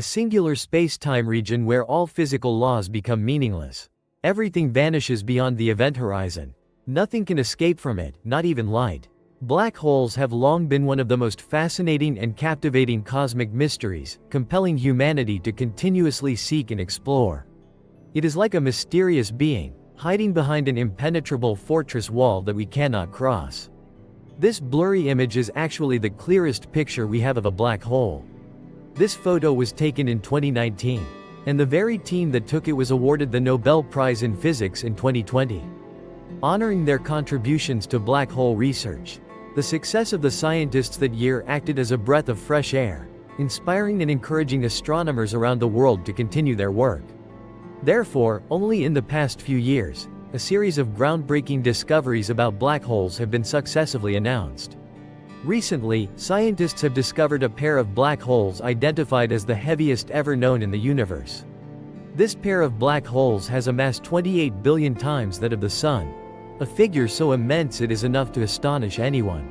singular space-time region where all physical laws become meaningless. Everything vanishes beyond the event horizon. Nothing can escape from it, not even light. Black holes have long been one of the most fascinating and captivating cosmic mysteries, compelling humanity to continuously seek and explore. It is like a mysterious being, hiding behind an impenetrable fortress wall that we cannot cross. This blurry image is actually the clearest picture we have of a black hole. This photo was taken in 2019, and the very team that took it was awarded the Nobel Prize in Physics in 2020. Honoring their contributions to black hole research. The success of the scientists that year acted as a breath of fresh air, inspiring and encouraging astronomers around the world to continue their work. Therefore, only in the past few years, a series of groundbreaking discoveries about black holes have been successively announced. Recently, scientists have discovered a pair of black holes identified as the heaviest ever known in the universe. This pair of black holes has a mass 28 billion times that of the Sun, a figure so immense it is enough to astonish anyone.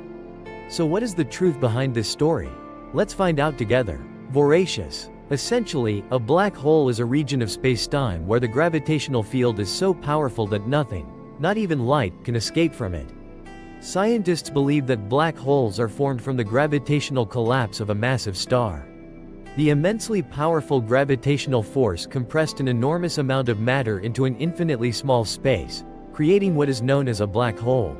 So what is the truth behind this story? Let's find out together. Voracious. Essentially, a black hole is a region of space-time where the gravitational field is so powerful that nothing, not even light, can escape from it. Scientists believe that black holes are formed from the gravitational collapse of a massive star. The immensely powerful gravitational force compressed an enormous amount of matter into an infinitely small space, creating what is known as a black hole.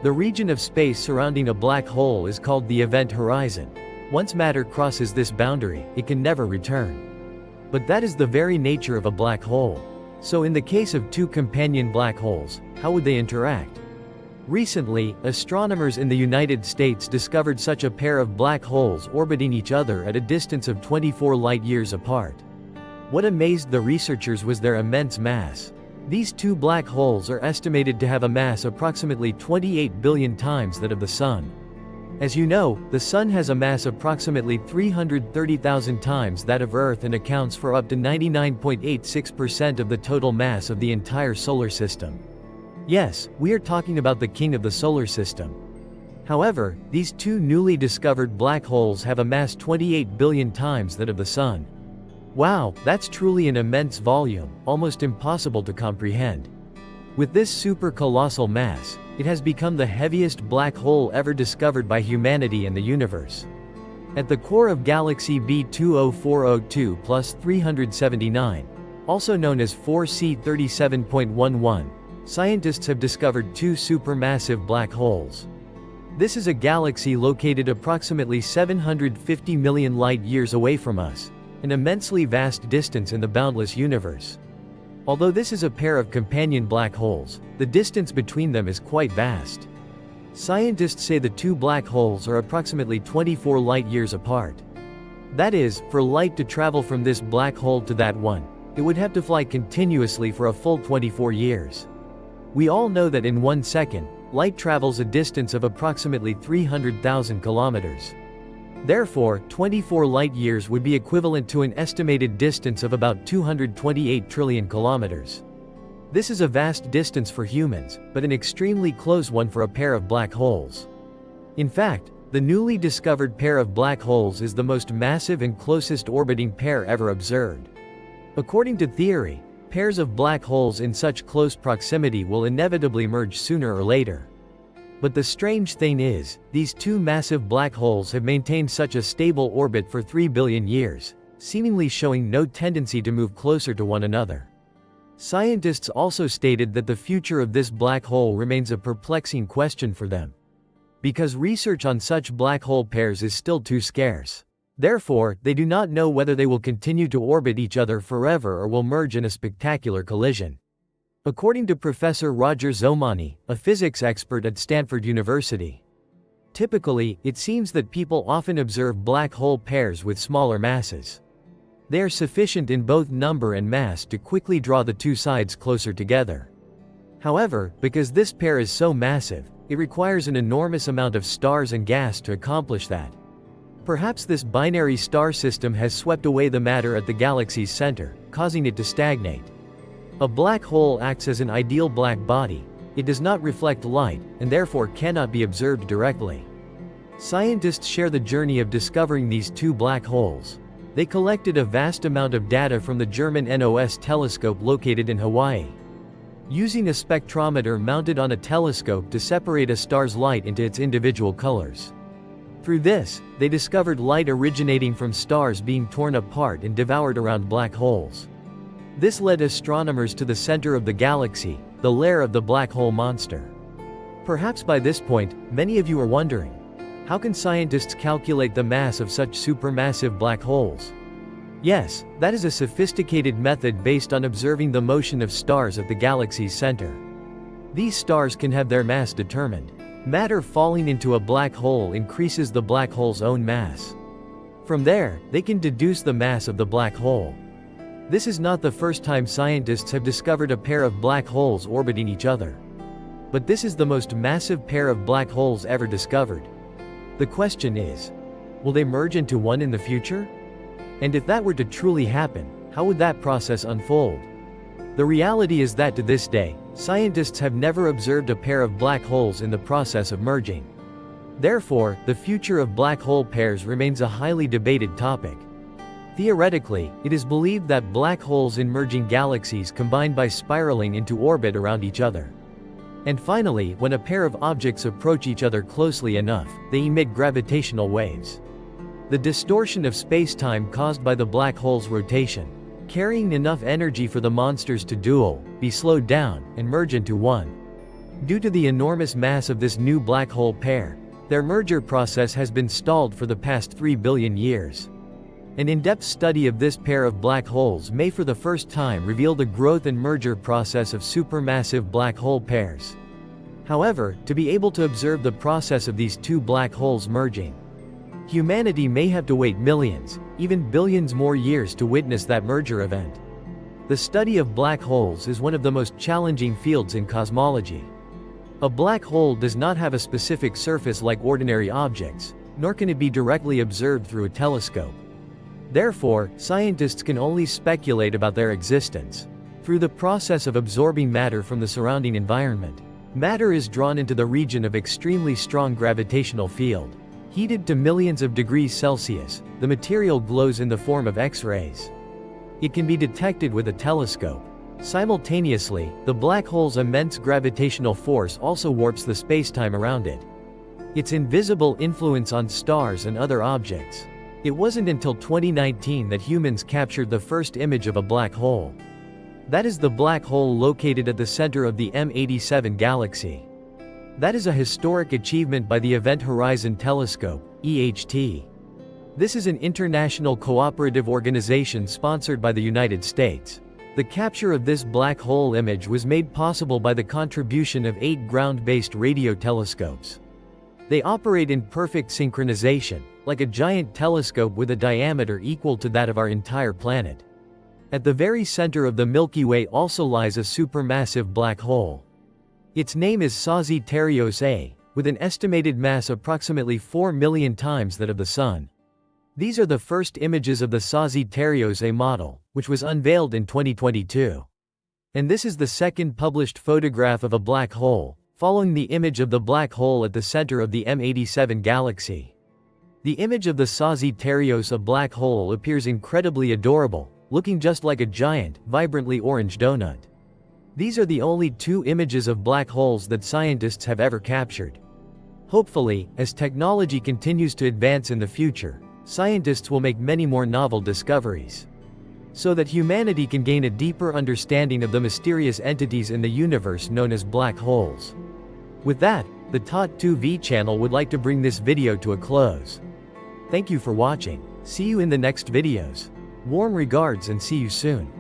The region of space surrounding a black hole is called the event horizon. Once matter crosses this boundary, it can never return. But that is the very nature of a black hole. So in the case of two companion black holes, how would they interact? Recently, astronomers in the United States discovered such a pair of black holes orbiting each other at a distance of 24 light-years apart. What amazed the researchers was their immense mass. These two black holes are estimated to have a mass approximately 28 billion times that of the Sun. As you know, the Sun has a mass approximately 330,000 times that of Earth and accounts for up to 99.86% of the total mass of the entire solar system. Yes, we are talking about the king of the solar system. However, these two newly discovered black holes have a mass 28 billion times that of the Sun. Wow, that's truly an immense volume, almost impossible to comprehend. With this super colossal mass, it has become the heaviest black hole ever discovered by humanity in the universe. At the core of galaxy B20402 plus 379, also known as 4C37.11, scientists have discovered two supermassive black holes. This is a galaxy located approximately 750 million light-years away from us, an immensely vast distance in the boundless universe. Although this is a pair of companion black holes, the distance between them is quite vast. Scientists say the two black holes are approximately 24 light-years apart. That is, for light to travel from this black hole to that one, it would have to fly continuously for a full 24 years. We all know that in 1 second, light travels a distance of approximately 300,000 kilometers. Therefore, 24 light-years would be equivalent to an estimated distance of about 228 trillion kilometers. This is a vast distance for humans, but an extremely close one for a pair of black holes. In fact, the newly discovered pair of black holes is the most massive and closest orbiting pair ever observed. According to theory, pairs of black holes in such close proximity will inevitably merge sooner or later. But the strange thing is, these two massive black holes have maintained such a stable orbit for 3 billion years, seemingly showing no tendency to move closer to one another. Scientists also stated that the future of this black hole remains a perplexing question for them, because research on such black hole pairs is still too scarce. Therefore, they do not know whether they will continue to orbit each other forever or will merge in a spectacular collision. According to Professor Roger Zomani, a physics expert at Stanford University, typically, it seems that people often observe black hole pairs with smaller masses. They are sufficient in both number and mass to quickly draw the two sides closer together. However, because this pair is so massive, it requires an enormous amount of stars and gas to accomplish that. Perhaps this binary star system has swept away the matter at the galaxy's center, causing it to stagnate. A black hole acts as an ideal black body. It does not reflect light, and therefore cannot be observed directly. Scientists share the journey of discovering these two black holes. They collected a vast amount of data from the German NOS telescope located in Hawaii. Using a spectrometer mounted on a telescope to separate a star's light into its individual colors. Through this, they discovered light originating from stars being torn apart and devoured around black holes. This led astronomers to the center of the galaxy, the lair of the black hole monster. Perhaps by this point, many of you are wondering, how can scientists calculate the mass of such supermassive black holes? Yes, that is a sophisticated method based on observing the motion of stars at the galaxy's center. These stars can have their mass determined. Matter falling into a black hole increases the black hole's own mass. From there, they can deduce the mass of the black hole. This is not the first time scientists have discovered a pair of black holes orbiting each other. But this is the most massive pair of black holes ever discovered. The question is, will they merge into one in the future? And if that were to truly happen, how would that process unfold? The reality is that to this day, scientists have never observed a pair of black holes in the process of merging. Therefore, the future of black hole pairs remains a highly debated topic. Theoretically, it is believed that black holes in merging galaxies combine by spiraling into orbit around each other. And finally, when a pair of objects approach each other closely enough, they emit gravitational waves. The distortion of space-time caused by the black hole's rotation, carrying enough energy for the monsters to duel, be slowed down, and merge into one. Due to the enormous mass of this new black hole pair, their merger process has been stalled for the past 3 billion years. An in-depth study of this pair of black holes may for the first time reveal the growth and merger process of supermassive black hole pairs. However, to be able to observe the process of these two black holes merging, humanity may have to wait millions, even billions more years to witness that merger event. The study of black holes is one of the most challenging fields in cosmology. A black hole does not have a specific surface like ordinary objects, nor can it be directly observed through a telescope. Therefore, scientists can only speculate about their existence. Through the process of absorbing matter from the surrounding environment, matter is drawn into the region of extremely strong gravitational field. Heated to millions of degrees Celsius, the material glows in the form of X-rays. It can be detected with a telescope. Simultaneously, the black hole's immense gravitational force also warps the spacetime around it. Its invisible influence on stars and other objects. It wasn't until 2019 that humans captured the first image of a black hole. That is the black hole located at the center of the M87 galaxy. That is a historic achievement by the Event Horizon Telescope, EHT. This is an international cooperative organization sponsored by the United States. The capture of this black hole image was made possible by the contribution of 8 ground-based radio telescopes. They operate in perfect synchronization, like a giant telescope with a diameter equal to that of our entire planet. At the very center of the Milky Way also lies a supermassive black hole. Its name is Sagittarius A, with an estimated mass approximately 4 million times that of the Sun. These are the first images of the Sagittarius A model, which was unveiled in 2022. And this is the second published photograph of a black hole, following the image of the black hole at the center of the M87 galaxy. The image of the Sagittarius A black hole appears incredibly adorable, looking just like a giant, vibrantly orange donut. These are the only 2 images of black holes that scientists have ever captured. Hopefully, as technology continues to advance in the future, scientists will make many more novel discoveries, so that humanity can gain a deeper understanding of the mysterious entities in the universe known as black holes. With that, the TOT2V channel would like to bring this video to a close. Thank you for watching. See you in the next videos. Warm regards and see you soon.